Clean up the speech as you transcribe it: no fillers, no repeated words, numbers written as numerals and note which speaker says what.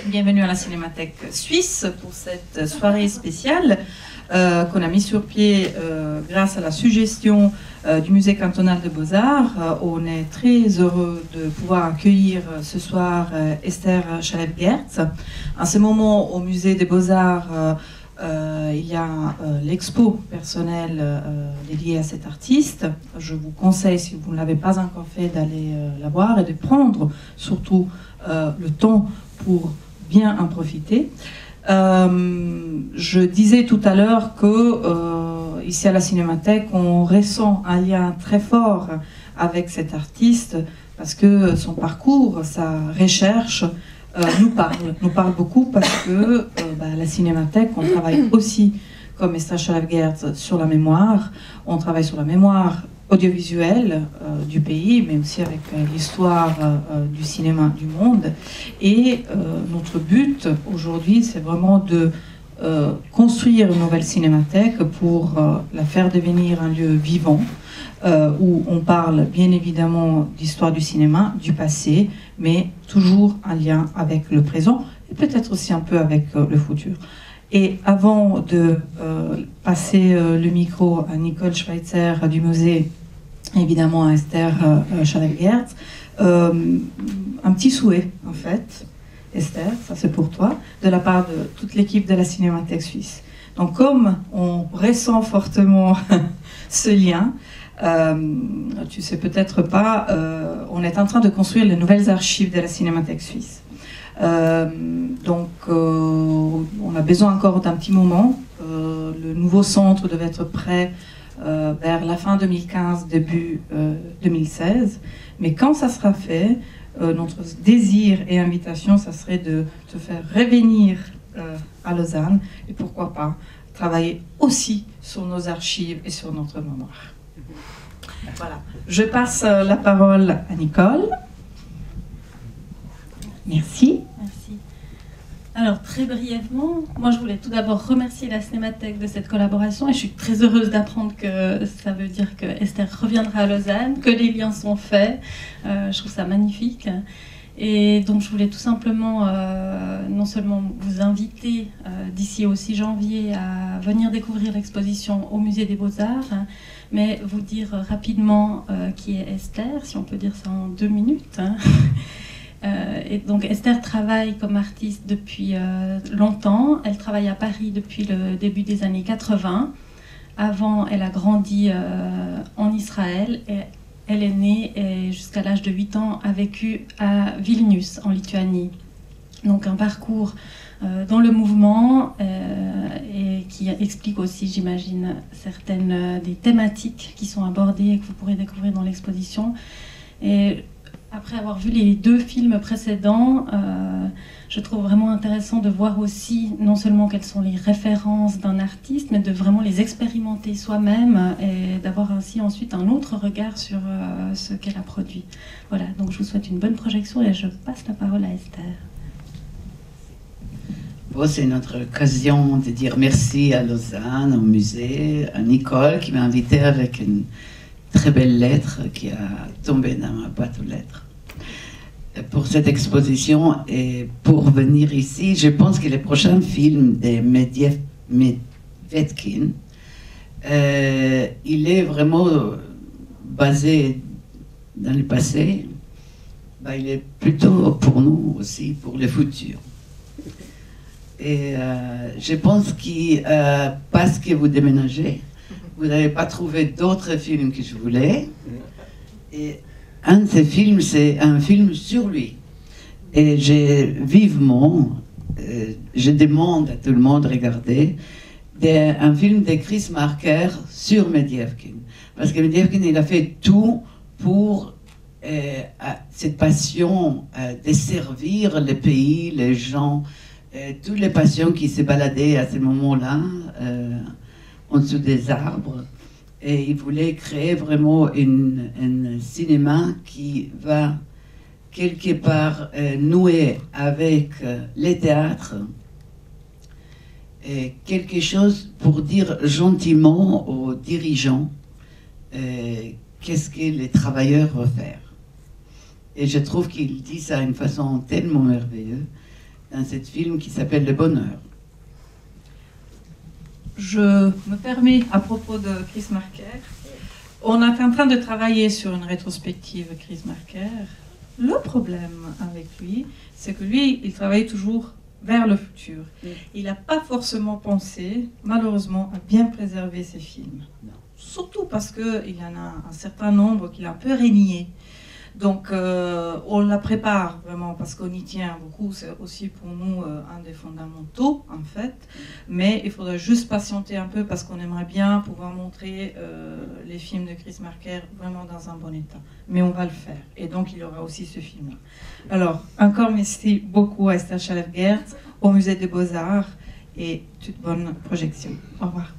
Speaker 1: Bienvenue à la Cinémathèque suisse pour cette soirée spéciale qu'on a mis sur pied grâce à la suggestion du Musée cantonal de Beaux-Arts. On est très heureux de pouvoir accueillir ce soir Esther Chalep-Gertz. À ce moment, au Musée des Beaux-Arts, il y a l'expo personnelle dédiée à cet artiste. Je vous conseille, si vous ne l'avez pas encore fait, d'aller la voir et de prendre surtout le temps pour bien en profiter. Je disais tout à l'heure que ici à la Cinémathèque, on ressent un lien très fort avec cet artiste parce que son parcours, sa recherche nous parle beaucoup parce que à la Cinémathèque, on travaille aussi, comme Esther Chalep-Gertz, sur la mémoire. On travaille sur la mémoire audiovisuelle du pays, mais aussi avec l'histoire du cinéma du monde. Et notre but aujourd'hui, c'est vraiment de construire une nouvelle cinémathèque pour la faire devenir un lieu vivant, où on parle bien évidemment d'histoire du cinéma, du passé, mais toujours en lien avec le présent, et peut-être aussi un peu avec le futur. Et avant de passer le micro à Nicole Schweitzer du musée, évidemment à Esther Chalep-Gertz, un petit souhait en fait, Esther, ça c'est pour toi, de la part de toute l'équipe de la Cinémathèque suisse. Donc comme on ressent fortement ce lien, tu sais peut-être pas, on est en train de construire les nouvelles archives de la Cinémathèque suisse. Donc on a besoin encore d'un petit moment. Le nouveau centre devait être prêt vers la fin 2015, début 2016. Mais quand ça sera fait, notre désir et invitation, ça serait de te faire revenir à Lausanne et pourquoi pas travailler aussi sur nos archives et sur notre mémoire. Voilà. Je passe la parole à Nicole. Merci.
Speaker 2: Merci. Alors, très brièvement, moi je voulais tout d'abord remercier la Cinémathèque de cette collaboration et je suis très heureuse d'apprendre que ça veut dire que Esther reviendra à Lausanne, que les liens sont faits. Je trouve ça magnifique. Et donc je voulais tout simplement non seulement vous inviter d'ici au 6 janvier à venir découvrir l'exposition au Musée des Beaux-Arts, mais vous dire rapidement qui est Esther, si on peut dire ça en 2 minutes. Et donc Esther travaille comme artiste depuis longtemps. Elle travaille à Paris depuis le début des années 80. Avant, elle a grandi en Israël et elle est née et jusqu'à l'âge de 8 ans a vécu à Vilnius en Lituanie. Donc un parcours dans le mouvement et qui explique aussi, j'imagine, certaines des thématiques qui sont abordées et que vous pourrez découvrir dans l'exposition. Et après avoir vu les 2 films précédents, je trouve vraiment intéressant de voir aussi non seulement quelles sont les références d'un artiste, mais de vraiment les expérimenter soi-même et d'avoir ainsi ensuite un autre regard sur ce qu'elle a produit. Voilà, donc je vous souhaite une bonne projection et je passe la parole à Esther.
Speaker 3: Bon, c'est notre occasion de dire merci à Lausanne, au musée, à Nicole qui m'a invité avec une très belle lettre qui a tombé dans ma boîte aux lettres pour cette exposition et pour venir ici. Je pense que le prochain film de Medvedkin, il est vraiment basé dans le passé. Il est plutôt pour nous aussi, pour le futur. Et je pense que parce que vous déménagez, vous n'avez pas trouvé d'autres films que je voulais. Et un de ces films, c'est un film sur lui. Et j'ai vivement, je demande à tout le monde de regarder, un film de Chris Marker sur Medvedkin. Parce que Medvedkin, il a fait tout pour cette passion de servir le pays, les gens, toutes les passions qui se baladaient à ce moment-là. En dessous des arbres, et il voulait créer vraiment un cinéma qui va quelque part nouer avec les théâtres et quelque chose pour dire gentiment aux dirigeants qu'est-ce que les travailleurs vont faire. Et je trouve qu'il dit ça d'une façon tellement merveilleuse dans ce film qui s'appelle Le Bonheur.
Speaker 1: Je me permets, à propos de Chris Marker, on est en train de travailler sur une rétrospective Chris Marker. Le problème avec lui, c'est que lui, il travaille toujours vers le futur. Il n'a pas forcément pensé, malheureusement, à bien préserver ses films.
Speaker 3: Non.
Speaker 1: Surtout parce qu'il y en a un certain nombre qu'il a un peu régné. Donc, on la prépare vraiment parce qu'on y tient beaucoup. C'est aussi pour nous un des fondamentaux, en fait. Mais il faudrait juste patienter un peu parce qu'on aimerait bien pouvoir montrer les films de Chris Marker vraiment dans un bon état. Mais on va le faire. Et donc, il y aura aussi ce film-là. Alors, encore merci beaucoup à Esther Chalef-Geerts, au Musée des Beaux-Arts et toute bonne projection. Au revoir.